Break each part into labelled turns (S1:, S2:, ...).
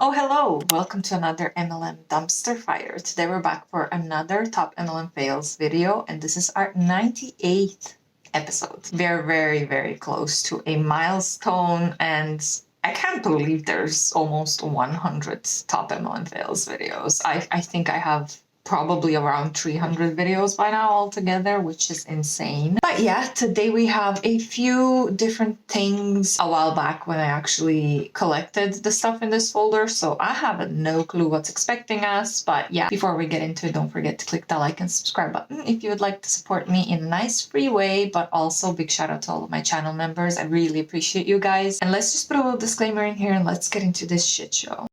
S1: Oh, hello! Welcome to another MLM dumpster fire. Today we're back for another top MLM fails video, and this is our 98th episode. We're very, very close to a milestone, and I can't believe there's almost 100 top MLM fails videos. I think I have probably around 300 videos by now altogether, which is insane. But yeah, today we have a few different things a while back when I actually collected the stuff in this folder, so I have no clue what's expecting us. But yeah, before we get into it, don't forget to click that like and subscribe button if you would like to support me in a nice free way. But also big shout out to all of my channel members. I really appreciate you guys. And let's just put a little disclaimer in here and let's get into this shit show.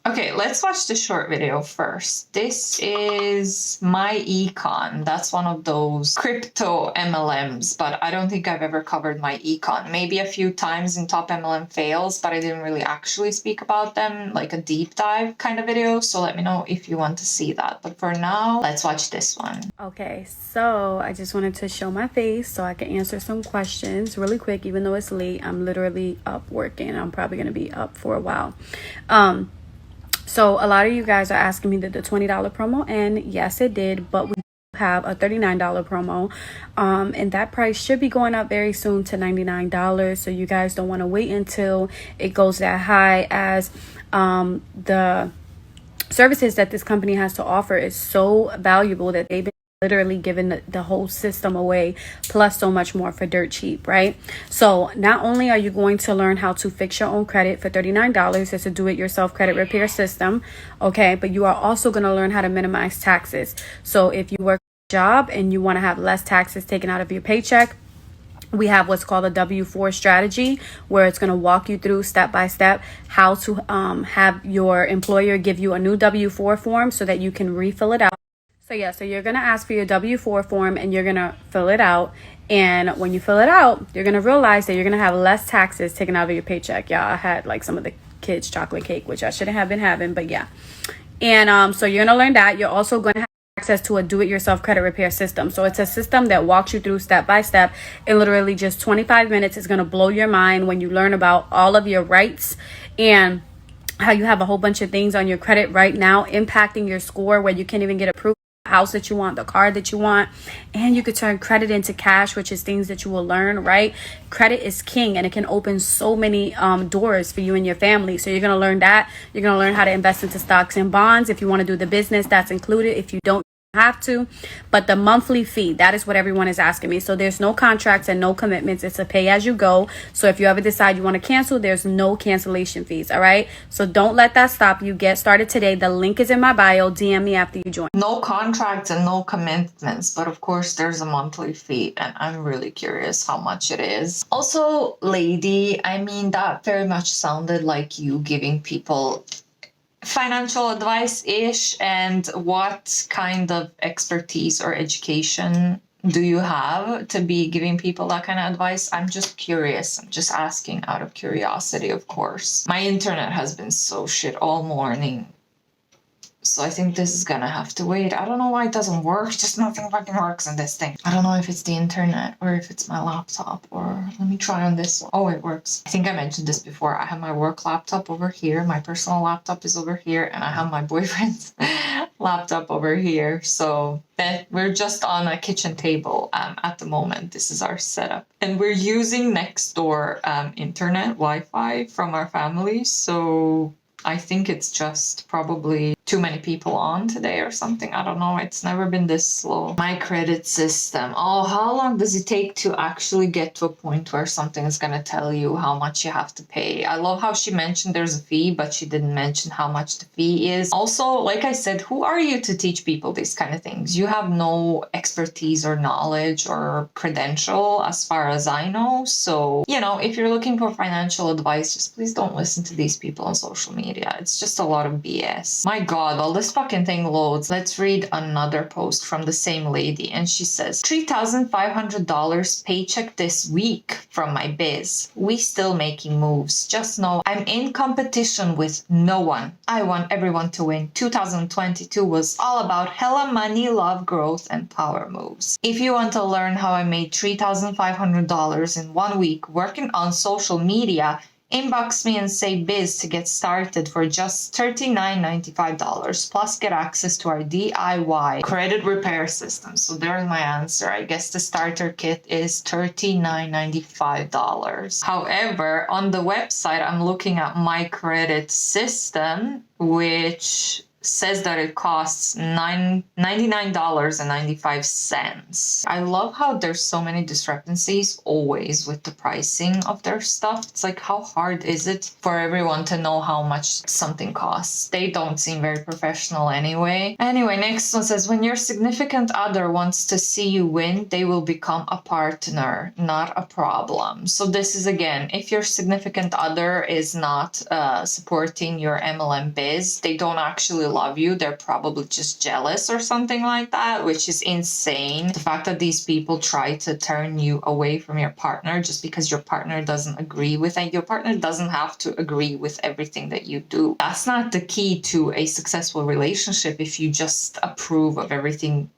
S1: Okay, let's watch the short video first. This is my Econ. That's one of those crypto MLMs, but I don't think I've ever covered my Econ. Maybe a few times in top MLM fails, but I didn't really actually speak about them, like a deep dive kind of video. So let me know if you want to see that. But for now, let's watch this one.
S2: Okay, so I just wanted to show my face so I can answer some questions really quick, even though it's late. I'm literally up working. I'm probably going to be up for a while. So a lot of you guys are asking me, did the $20 promo end? Yes, it did, but we have a $39 promo, and that price should be going up very soon to $99. So you guys don't want to wait until it goes that high, as the services that this company has to offer is so valuable that they've been literally giving the whole system away, plus so much more for dirt cheap, right? So not only are you going to learn how to fix your own credit for $39, it's a do-it-yourself credit repair system, okay, but you are also going to learn how to minimize taxes. So if you work a job and you want to have less taxes taken out of your paycheck, we have what's called a W-4 strategy, where it's going to walk you through step by step how to have your employer give you a new W-4 form so that you can refill it out. So yeah, so you're going to ask for your W-4 form and you're going to fill it out. And when you fill it out, you're going to realize that you're going to have less taxes taken out of your paycheck. Yeah, I had like some of the kids' chocolate cake, which I shouldn't have been having, but yeah. And so you're going to learn that. You're also going to have access to a do-it-yourself credit repair system. So it's a system that walks you through step by step in literally just 25 minutes. It's going to blow your mind when you learn about all of your rights and how you have a whole bunch of things on your credit right now impacting your score, where you can't even get approved house that you want, the car that you want, and you could turn credit into cash, which is things that you will learn, right? Credit is king, and it can open so many doors for you and your family. So you're going to learn that. You're going to learn how to invest into stocks and bonds. If you want to do the business, that's included. If you don't have to, but the monthly fee, that is what everyone is asking me. So there's no contracts and no commitments. It's a pay as you go. So if you ever decide you want to cancel, there's no cancellation fees. All right, so don't let that stop you. Get started today. The link is in my bio. DM me after you join.
S1: No contracts and no commitments, but of course there's a monthly fee, and I'm really curious how much it is. Also, lady, I mean, that very much sounded like you giving people financial advice-ish. And what kind of expertise or education do you have to be giving people that kind of advice? I'm just curious. I'm just asking out of curiosity, of course. My internet has been so shit all morning, so I think this is gonna have to wait. I don't know why it doesn't work. Just nothing fucking works in this thing. I don't know if it's the internet or if it's my laptop, or let me try on this one. Oh, it works. I think I mentioned this before. I have my work laptop over here. My personal laptop is over here, and I have my boyfriend's laptop over here. So we're just on a kitchen table at the moment. This is our setup. And we're using next door internet Wi-Fi from our family. So I think it's just probably too many people on today or something. I don't know. It's never been this slow. My credit system. Oh, how long does it take to actually get to a point where something is going to tell you how much you have to pay? I love how she mentioned there's a fee, but she didn't mention how much the fee is. Also, like I said, who are you to teach people these kind of things? You have no expertise or knowledge or credential as far as I know. So, you know, if you're looking for financial advice, just please don't listen to these people on social media. It's just a lot of BS. My God, while this fucking thing loads, let's read another post from the same lady. And she says, $3,500 paycheck this week from my biz. We still making moves. Just know I'm in competition with no one. I want everyone to win. 2022 was all about hella money, love, growth, and power moves. If you want to learn how I made $3,500 in 1 week working on social media, Inbox me and say Biz to get started for just $39.95 plus get access to our DIY credit repair system. So there's my answer. I guess the starter kit is $39.95. However, on the website, I'm looking at my credit system, which says that it costs $99.95. I love how there's so many discrepancies always with the pricing of their stuff. It's like, how hard is it for everyone to know how much something costs? They don't seem very professional anyway. Anyway, next one says, when your significant other wants to see you win, they will become a partner, not a problem. So this is, again, if your significant other is not supporting your MLM biz, they don't actually love you. They're probably just jealous or something like that, which is insane. The fact that these people try to turn you away from your partner just because your partner doesn't agree with it. Your partner doesn't have to agree with everything that you do. That's not the key to a successful relationship if you just approve of everything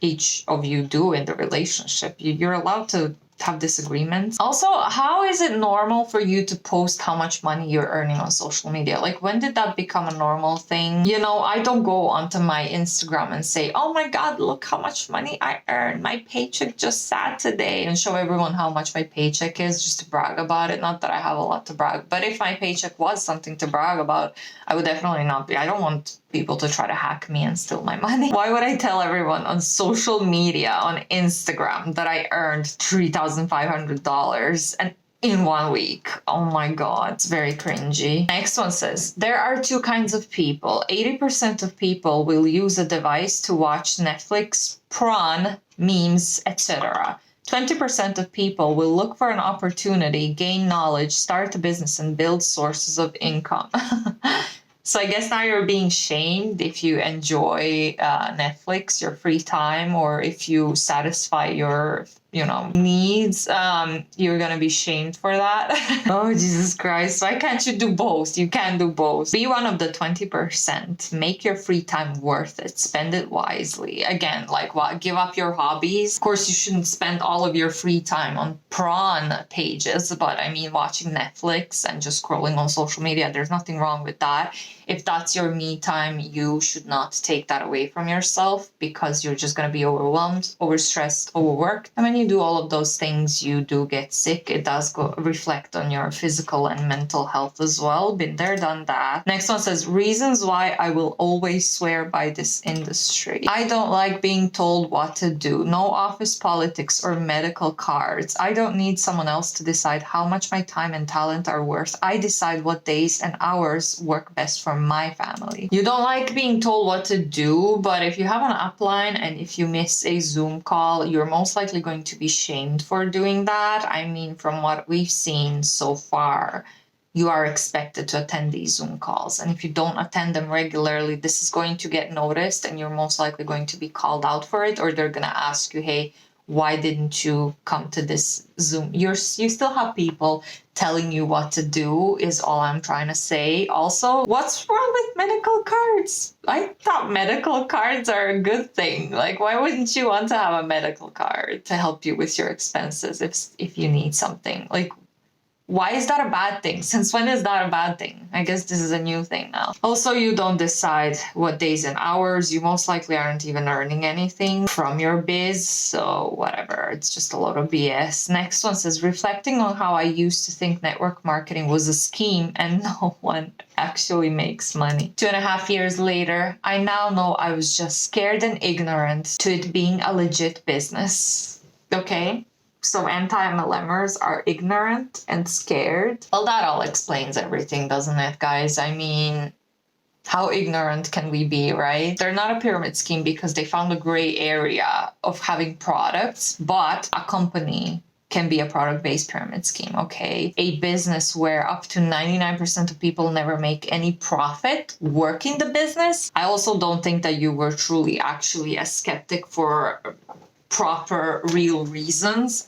S1: each of you do in the relationship. You're allowed to have disagreements. Also, how is it normal for you to post how much money you're earning on social media? Like, when did that become a normal thing? You know, I don't go onto my Instagram and say, oh my God, look how much money I earned. My paycheck just sat today, and show everyone how much my paycheck is just to brag about it. Not that I have a lot to brag, but if my paycheck was something to brag about, I would definitely not be. I don't want people to try to hack me and steal my money. Why would I tell everyone on social media, on Instagram, that I earned $3,500 and in 1 week? Oh my God, it's very cringy. Next one says, there are two kinds of people. 80% of people will use a device to watch Netflix, prawn, memes, etc. 20% of people will look for an opportunity, gain knowledge, start a business, and build sources of income. So I guess now you're being shamed if you enjoy Netflix, your free time, or if you satisfy your, needs, you're going to be shamed for that. Oh, Jesus Christ. Why can't you do both? You can do both. Be one of the 20%. Make your free time worth it. Spend it wisely. Again, like what? Give up your hobbies. Of course, you shouldn't spend all of your free time on prawn pages, but I mean, watching Netflix and just scrolling on social media, there's nothing wrong with that. If that's your me time, you should not take that away from yourself, because you're just going to be overwhelmed, overstressed, overworked. And when you do all of those things, you do get sick. It does reflect on your physical and mental health as well. Been there, done that. Next one says, reasons why I will always swear by this industry. I don't like being told what to do. No office politics or medical cards. I don't need someone else to decide how much my time and talent are worth. I decide what days and hours work best for my family. You don't like being told what to do, but if you have an upline and if you miss a Zoom call, you're most likely going to be shamed for doing that. I mean, from what we've seen so far, you are expected to attend these Zoom calls. And if you don't attend them regularly, this is going to get noticed and you're most likely going to be called out for it, or they're going to ask you, hey, why didn't you come to this Zoom? You still have people telling you what to do, is all I'm trying to say. Also, what's wrong with medical cards? I thought medical cards are a good thing. Like, why wouldn't you want to have a medical card to help you with your expenses if you need something? Like, why is that a bad thing? Since when is that a bad thing? I guess this is a new thing now. Also, you don't decide what days and hours. You most likely aren't even earning anything from your biz. So whatever, it's just a lot of BS. Next one says, reflecting on how I used to think network marketing was a scheme and no one actually makes money. 2.5 years later, I now know I was just scared and ignorant to it being a legit business. Okay? So anti-MLMers are ignorant and scared. Well, that all explains everything, doesn't it, guys? I mean, how ignorant can we be, right? They're not a pyramid scheme because they found a gray area of having products, but a company can be a product-based pyramid scheme, okay? A business where up to 99% of people never make any profit working the business. I also don't think that you were truly actually a skeptic for proper, real reasons,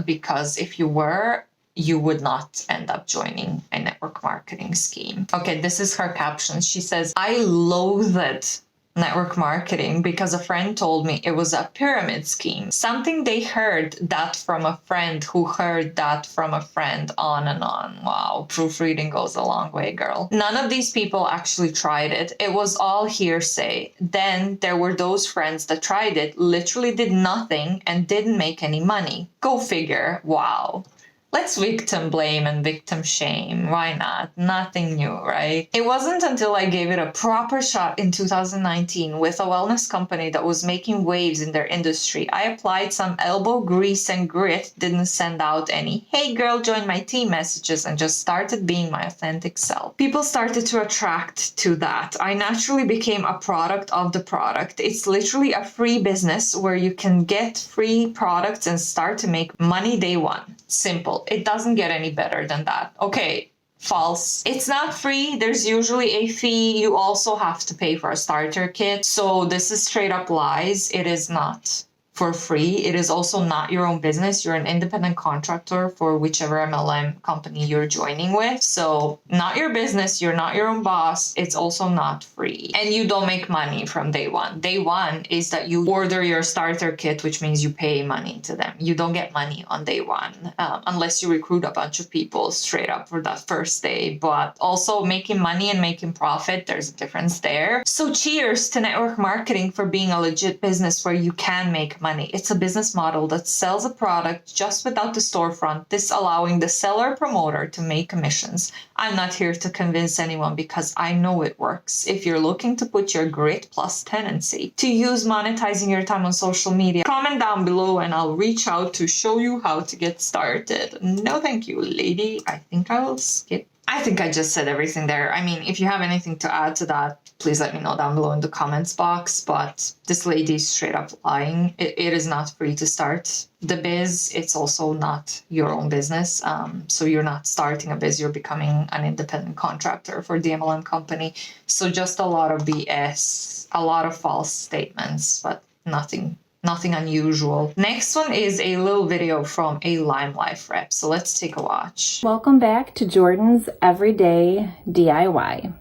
S1: because if you were, you would not end up joining a network marketing scheme. Okay, this is her caption. She says, I loathed network marketing because a friend told me it was a pyramid scheme. Something they heard that from a friend who heard that from a friend, on and on. Wow, proofreading goes a long way, girl. None of these people actually tried it. It was all hearsay. Then there were those friends that tried it, literally did nothing, and didn't make any money. Go figure. Wow. Let's victim blame and victim shame. Why not? Nothing new, right? It wasn't until I gave it a proper shot in 2019 with a wellness company that was making waves in their industry. I applied some elbow grease and grit, didn't send out any, hey girl, join my team messages, and just started being my authentic self. People started to attract to that. I naturally became a product of the product. It's literally a free business where you can get free products and start to make money day one. Simple. It doesn't get any better than that. Okay, false. It's not free. There's usually a fee. You also have to pay for a starter kit. So this is straight up lies. It is not for free. It is also not your own business. You're an independent contractor for whichever MLM company you're joining with. So not your business. You're not your own boss. It's also not free. And you don't make money from day one. Day one is that you order your starter kit, which means you pay money to them. You don't get money on day one unless you recruit a bunch of people straight up for that first day. But also making money and making profit, there's a difference there. So cheers to network marketing for being a legit business where you can make money. It's a business model that sells a product just without the storefront, this allowing the seller promoter to make commissions. I'm not here to convince anyone because I know it works. If you're looking to put your grit plus tendency to use monetizing your time on social media, comment down below and I'll reach out to show you how to get started. No, thank you, lady. I think I will skip. I think I just said everything there. I mean, if you have anything to add to that, please let me know down below in the comments box. But this lady is straight up lying. It is not free to start the biz. It's also not your own business. So you're not starting a biz. You're becoming an independent contractor for the MLM company. So just a lot of BS, a lot of false statements, but nothing unusual. Next one is a little video from a LimeLife rep. So let's take a watch.
S3: Welcome back to Jordan's Everyday DIY.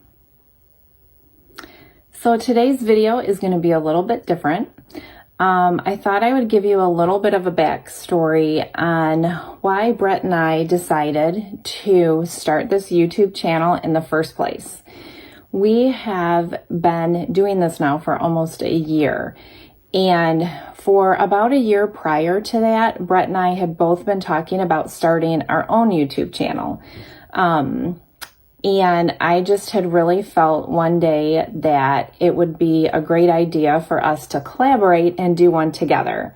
S3: So today's video is going to be a little bit different. I thought I would give you a little bit of a backstory on why Brett and I decided to start this YouTube channel in the first place. We have been doing this now for almost a year. And for about a year prior to that, Brett and I had both been talking about starting our own YouTube channel. And I just had really felt one day that it would be a great idea for us to collaborate and do one together.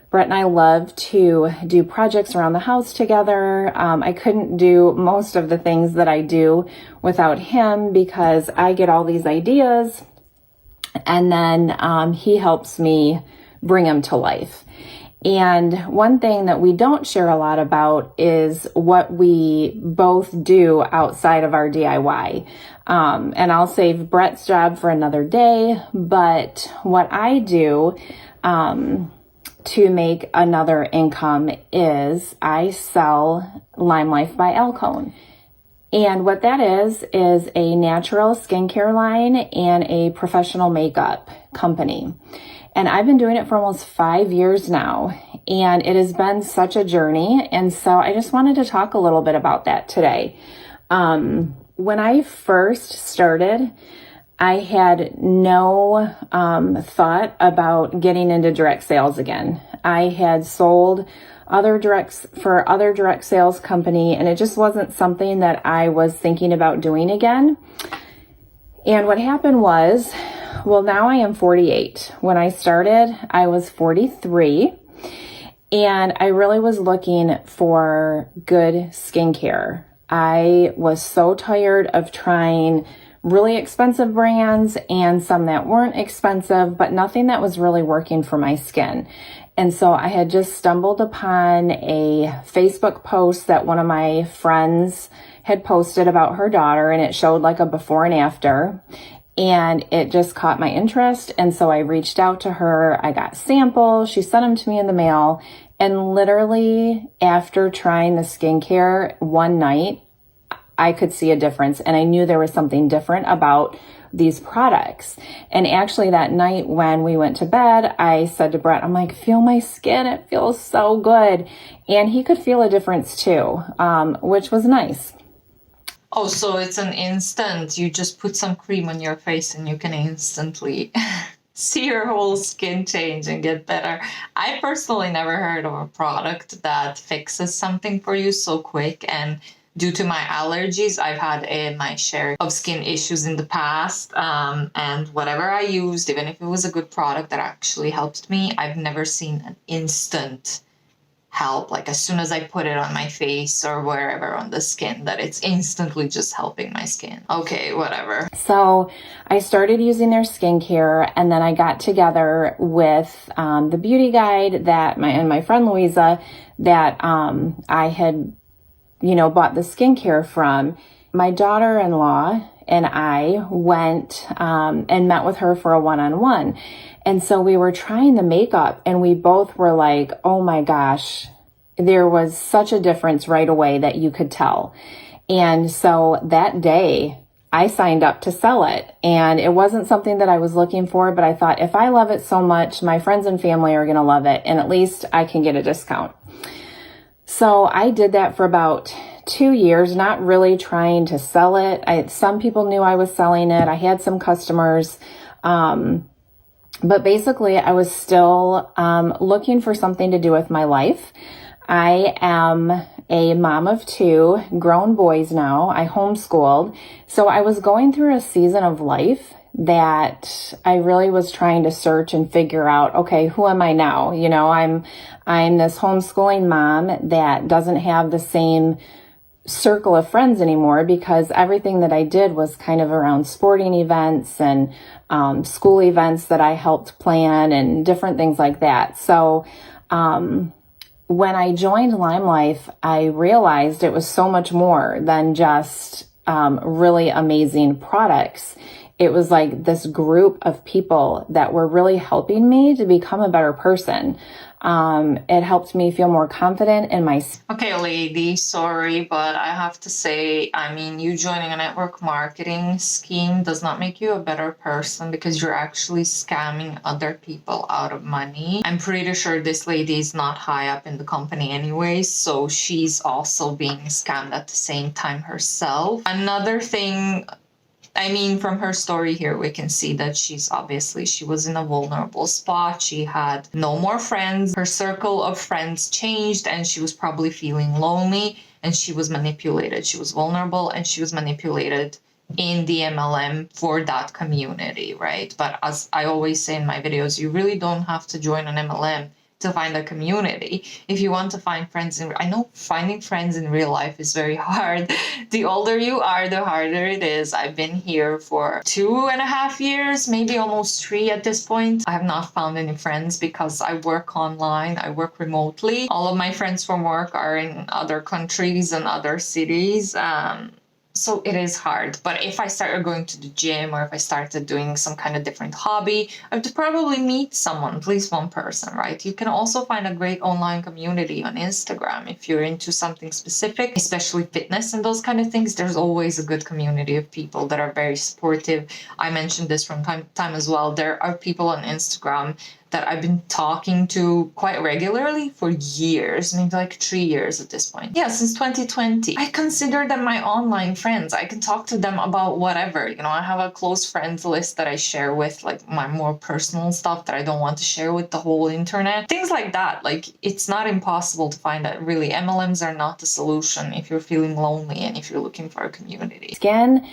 S3: Brett and I love to do projects around the house together. I couldn't do most of the things that I do without him because I get all these ideas and then he helps me bring them to life. And one thing that we don't share a lot about is what we both do outside of our DIY. And I'll save Brett's job for another day, but what I do to make another income is I sell LimeLife by Econ. And what that is a natural skincare line and a professional makeup company. And I've been doing it for almost 5 years now, and it has been such a journey. And so I just wanted to talk a little bit about that today. When I first started, I had no thought about getting into direct sales again. I had sold other direct sales company, and it just wasn't something that I was thinking about doing again. And what happened was, well, now I am 48. When I started, I was 43, and I really was looking for good skincare. I was so tired of trying really expensive brands and some that weren't expensive, but nothing that was really working for my skin. And so I had just stumbled upon a Facebook post that one of my friends had posted about her daughter, and it showed like a before and after. And it just caught my interest. And so I reached out to her. I got samples. She sent them to me in the mail. And literally after trying the skincare one night, I could see a difference, and I knew there was something different about these products. And actually that night when we went to bed, I said to Brett, I'm like, feel my skin. It feels so good. And he could feel a difference too, which was nice.
S1: Oh, so it's an instant. You just put some cream on your face and you can instantly see your whole skin change and get better. I personally never heard of a product that fixes something for you so quick. And due to my allergies, I've had my share of skin issues in the past. And whatever I used, even if it was a good product that actually helped me, I've never seen an instant help, like as soon as I put it on my face or wherever on the skin, that it's instantly just helping my skin. Okay, whatever.
S3: So I started using their skincare, and then I got together with the beauty guide that my friend Louisa that I had, bought the skincare from. My daughter-in-law and I went and met with her for a one-on-one. And so we were trying the makeup, and we both were like, oh my gosh, there was such a difference right away that you could tell. And so that day I signed up to sell it, and it wasn't something that I was looking for, but I thought if I love it so much, my friends and family are going to love it, and at least I can get a discount. So I did that for about 2 years, not really trying to sell it. Some people knew I was selling it. I had some customers. But basically, I was still looking for something to do with my life. I am a mom of 2 grown boys now. I homeschooled. So I was going through a season of life that I really was trying to search and figure out, okay, who am I now? I'm this homeschooling mom that doesn't have the same circle of friends anymore, because everything that I did was kind of around sporting events and school events that I helped plan and different things like that. So when I joined LimeLife, I realized it was so much more than just really amazing products. It was like this group of people that were really helping me to become a better person. It helped me feel more confident in my...
S1: Okay, lady, sorry, but I have to say, you joining a network marketing scheme does not make you a better person, because you're actually scamming other people out of money. I'm pretty sure this lady is not high up in the company anyway, so she's also being scammed at the same time herself. Another thing, from her story here, we can see that she was in a vulnerable spot. She had no more friends. Her circle of friends changed, and she was probably feeling lonely, and she was manipulated. She was vulnerable, and she was manipulated in the MLM for that community, right? But as I always say in my videos, you really don't have to join an MLM to find a community. If you want to find friends, I know finding friends in real life is very hard. The older you are, the harder it is. I've been here for 2.5 years, maybe almost 3 at this point. I have not found any friends because I work online, I work remotely. All of my friends from work are in other countries and other cities. So it is hard. But if I started going to the gym, or if I started doing some kind of different hobby, I would probably meet someone, at least one person, right? You can also find a great online community on Instagram if you're into something specific, especially fitness and those kind of things. There's always a good community of people that are very supportive. I mentioned this from time to time as well. There are people on Instagram that I've been talking to quite regularly for years, maybe like 3 years at this point. Yeah, since 2020. I consider them my online friends. I can talk to them about whatever. I have a close friends list that I share with, like my more personal stuff that I don't want to share with the whole internet. Things like that. Like, it's not impossible to find that. Really, MLMs are not the solution if you're feeling lonely and if you're looking for a community.
S3: Skin,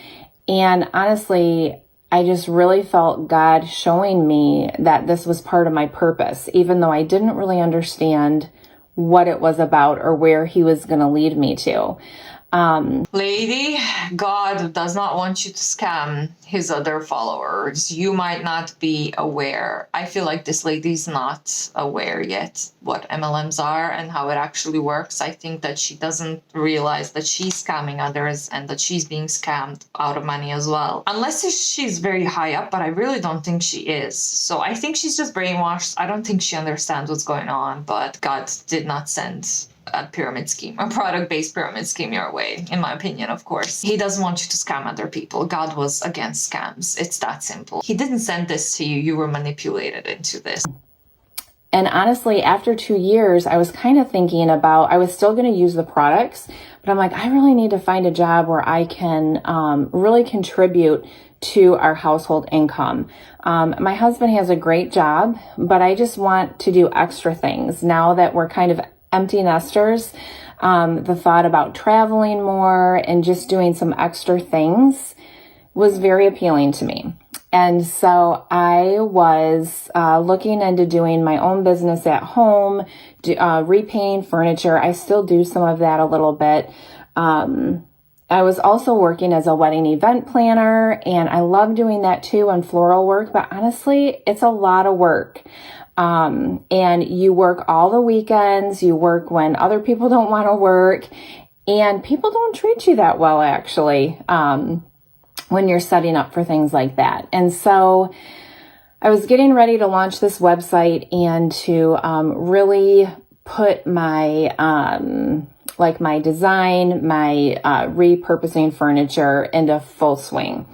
S3: and honestly, I just really felt God showing me that this was part of my purpose, even though I didn't really understand what it was about or where He was going to lead me to.
S1: Lady, God does not want you to scam His other followers. You might not be aware. I feel like this lady's not aware yet what MLMs are and how it actually works. I think that she doesn't realize that she's scamming others and that she's being scammed out of money as well. Unless she's very high up, but I really don't think she is. So I think she's just brainwashed. I don't think she understands what's going on, but God did not send a pyramid scheme, a product-based pyramid scheme your way, in my opinion, of course. He doesn't want you to scam other people. God was against scams. It's that simple. He didn't send this to you. You were manipulated into this.
S3: And honestly, after 2 years, I was kind of thinking about, I was still going to use the products, but I'm like, I really need to find a job where I can really contribute to our household income. My husband has a great job, but I just want to do extra things. Now that we're kind of empty nesters, the thought about traveling more and just doing some extra things was very appealing to me. And so I was looking into doing my own business at home, repainting furniture. I still do some of that a little bit. I was also working as a wedding event planner, and I love doing that too, and floral work, but honestly, it's a lot of work. And you work all the weekends, you work when other people don't want to work, and people don't treat you that well, actually, when you're setting up for things like that. And so I was getting ready to launch this website and to really put my my design, my repurposing furniture into full swing.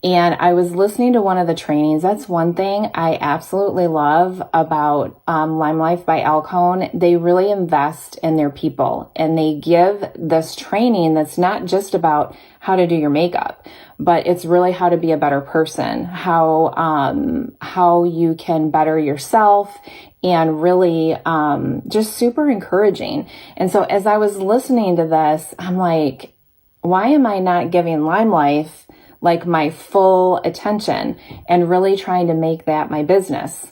S3: And I was listening to one of the trainings. That's one thing I absolutely love about LimeLife by Econ. They really invest in their people, and they give this training that's not just about how to do your makeup, but it's really how to be a better person, how you can better yourself, and really just super encouraging. And so as I was listening to this, I'm like, why am I not giving LimeLife like my full attention and really trying to make that my business?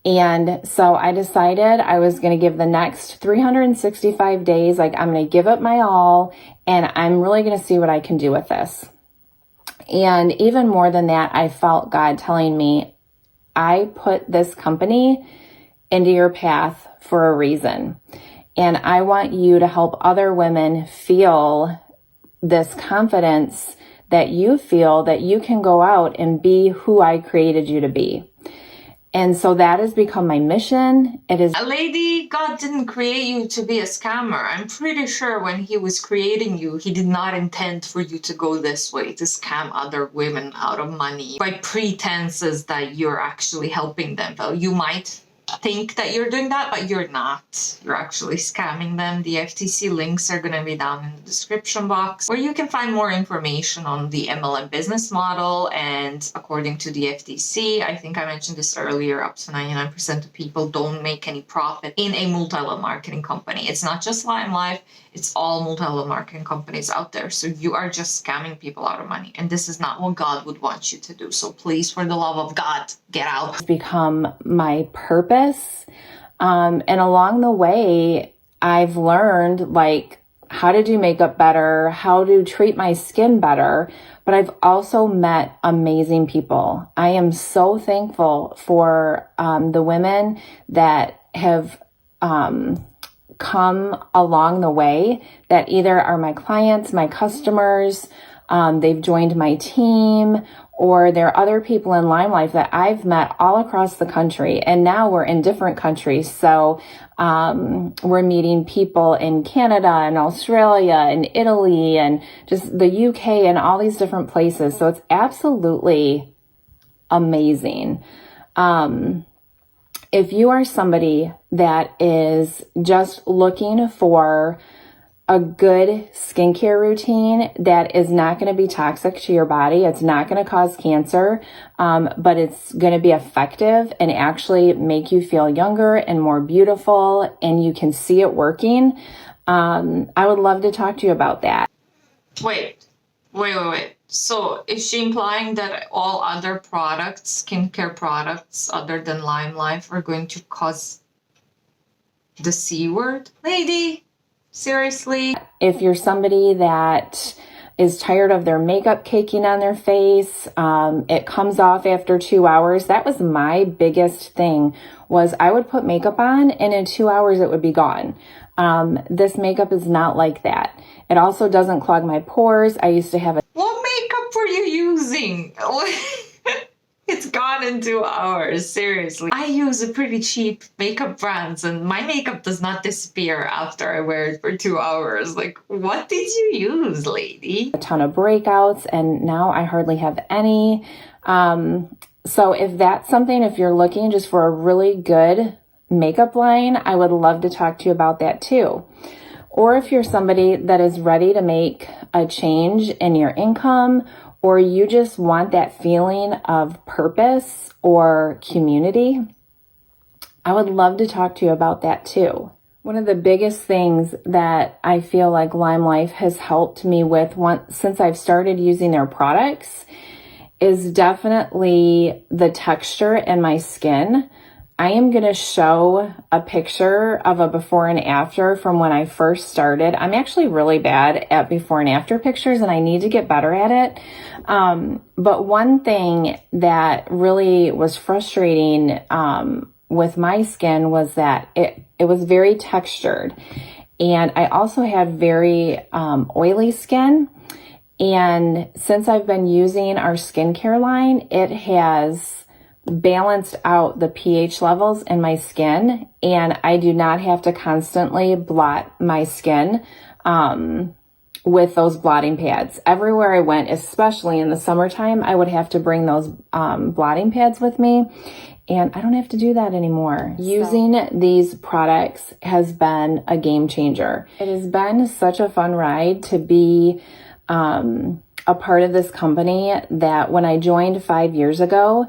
S3: And so I decided I was going to give the next 365 days, like I'm going to give it my all, and I'm really going to see what I can do with this. And even more than that, I felt God telling me, I put this company into your path for a reason. And I want you to help other women feel this confidence that you feel that you can go out and be who I created you to be. And so that has become my mission. It is.
S1: Lady, God didn't create you to be a scammer. I'm pretty sure when he was creating you, he did not intend for you to go this way, to scam other women out of money by pretenses that you're actually helping them. Well, you might think that you're doing that, but you're not. You're actually scamming them. The FTC links are going to be down in the description box, where you can find more information on the MLM business model. And according to the FTC, I think I mentioned this earlier, up to 99% of people don't make any profit in a multi-level marketing company. It's not just LimeLife, it's all multi-level marketing companies out there. So you are just scamming people out of money. And this is not what God would want you to do. So please, for the love of God, get out.
S3: It's become my purpose. And along the way, I've learned like how to do makeup better, how to treat my skin better, but I've also met amazing people. I am so thankful for the women that have come along the way, that either are my clients, my customers, they've joined my team, or there are other people in LimeLife that I've met all across the country, and now we're in different countries. So we're meeting people in Canada and Australia and Italy and just the UK and all these different places. So it's absolutely amazing. If you are somebody that is just looking for a good skincare routine that is not going to be toxic to your body, it's not going to cause cancer, but it's going to be effective and actually make you feel younger and more beautiful, and you can see it working, I would love to talk to you about that.
S1: Wait. So is she implying that all other products, skincare products other than LimeLife, are going to cause the C word? Lady, seriously?
S3: If you're somebody that is tired of their makeup caking on their face, it comes off after 2 hours. That was my biggest thing, was I would put makeup on and in 2 hours it would be gone. This makeup is not like that. It also doesn't clog my pores. I used to have
S1: What makeup were you using? It It's gone in 2 hours. Seriously. I use a pretty cheap makeup brands and my makeup does not disappear after I wear it for 2 hours. Like, what did you use, lady?
S3: A ton of breakouts, and now I hardly have any. So if that's something, if you're looking just for a really good makeup line, I would love to talk to you about that too. Or if you're somebody that is ready to make a change in your income, or you just want that feeling of purpose or community, I would love to talk to you about that too. One of the biggest things that I feel like LimeLife has helped me with since I've started using their products is definitely the texture in my skin. I am going to show a picture of a before and after from when I first started. I'm actually really bad at before and after pictures and I need to get better at it. But one thing that really was frustrating with my skin was that it was very textured. And I also had very oily skin. And since I've been using our skincare line, it has balanced out the pH levels in my skin, and I do not have to constantly blot my skin with those blotting pads. Everywhere I went, especially in the summertime, I would have to bring those blotting pads with me, and I don't have to do that anymore. Using these products has been a game changer. It has been such a fun ride to be a part of this company that when I joined 5 years ago,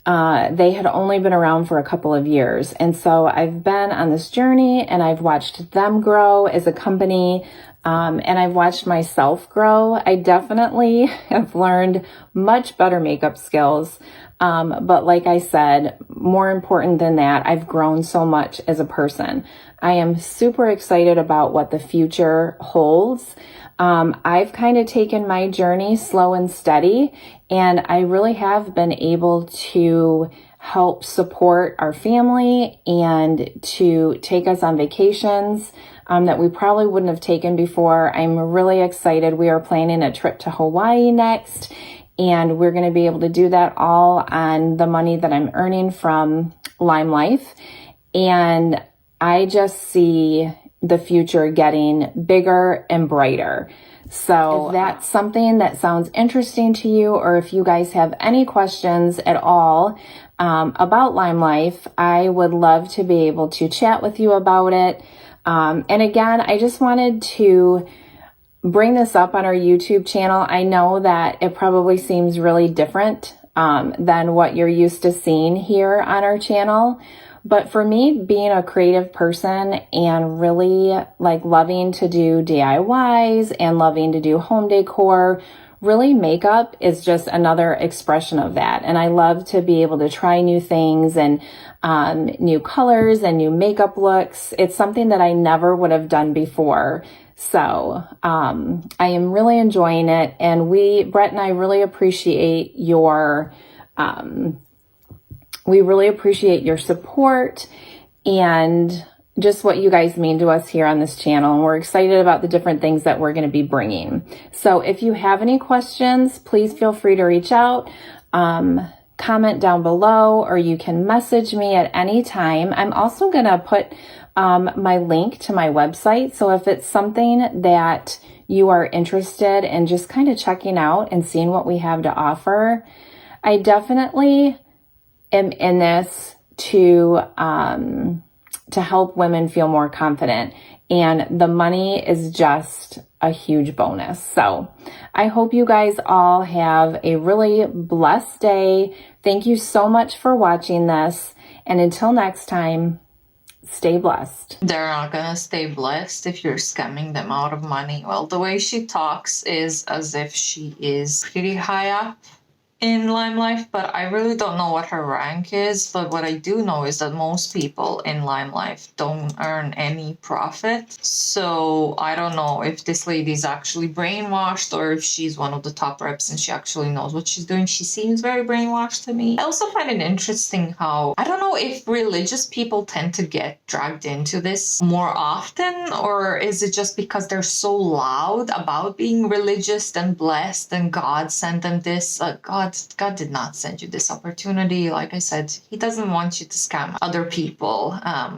S3: they had only been around for a couple of years. And so I've been on this journey and I've watched them grow as a company. And I've watched myself grow. I definitely have learned much better makeup skills. But like I said, more important than that, I've grown so much as a person. I am super excited about what the future holds. I've kind of taken my journey slow and steady, and I really have been able to help support our family and to take us on vacations that we probably wouldn't have taken before. I'm really excited. We are planning a trip to Hawaii next, and we're going to be able to do that all on the money that I'm earning from LimeLife. And I just see the future getting bigger and brighter. So if that's something that sounds interesting to you, or if you guys have any questions at all about LimeLife, I would love to be able to chat with you about it. And again, I just wanted to bring this up on our YouTube channel. I know that it probably seems really different than what you're used to seeing here on our channel. But for me, being a creative person and really like loving to do DIYs and loving to do home decor, really makeup is just another expression of that. And I love to be able to try new things and new colors and new makeup looks. It's something that I never would have done before. So I am really enjoying it. And Brett and I really appreciate your support and just what you guys mean to us here on this channel. And we're excited about the different things that we're going to be bringing. So if you have any questions, please feel free to reach out, comment down below, or you can message me at any time. I'm also going to put my link to my website. So if it's something that you are interested in just kind of checking out and seeing what we have to offer, I definitely am in this to help women feel more confident, and the money is just a huge bonus. So I hope you guys all have a really blessed day. Thank you so much for watching this, and until next time, stay blessed.
S1: They're not gonna stay blessed if you're scamming them out of money. Well, the way she talks is as if she is pretty high up in LimeLife, but I really don't know what her rank is. But what I do know is that most people in LimeLife don't earn any profit. So I don't know if this lady is actually brainwashed or if she's one of the top reps and she actually knows what she's doing. She seems very brainwashed to me. I also find it interesting how, I don't know if religious people tend to get dragged into this more often, or is it just because they're so loud about being religious and blessed and God sent them this? God God did not send you this opportunity. Like I said, he doesn't want you to scam other people.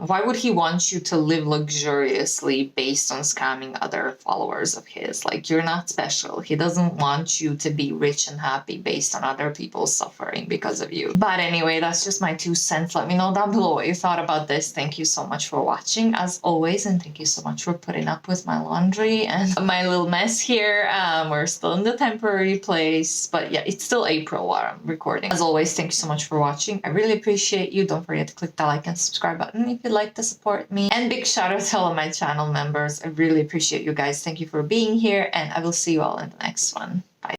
S1: Why would he want you to live luxuriously based on scamming other followers of his? Like, you're not special. He doesn't want you to be rich and happy based on other people suffering because of you. But anyway, that's just my 2 cents. Let me know down below what you thought about this. Thank you so much for watching, as always, and thank you so much for putting up with my laundry and my little mess here. We're still in the temporary place, but yeah, it's still April while I'm recording. As always, thank you so much for watching. I really appreciate you. Don't forget to click that like and subscribe button if you'd like to support me. And big shout out to all of my channel members. I really appreciate you guys. Thank you for being here, and I will see you all in the next one.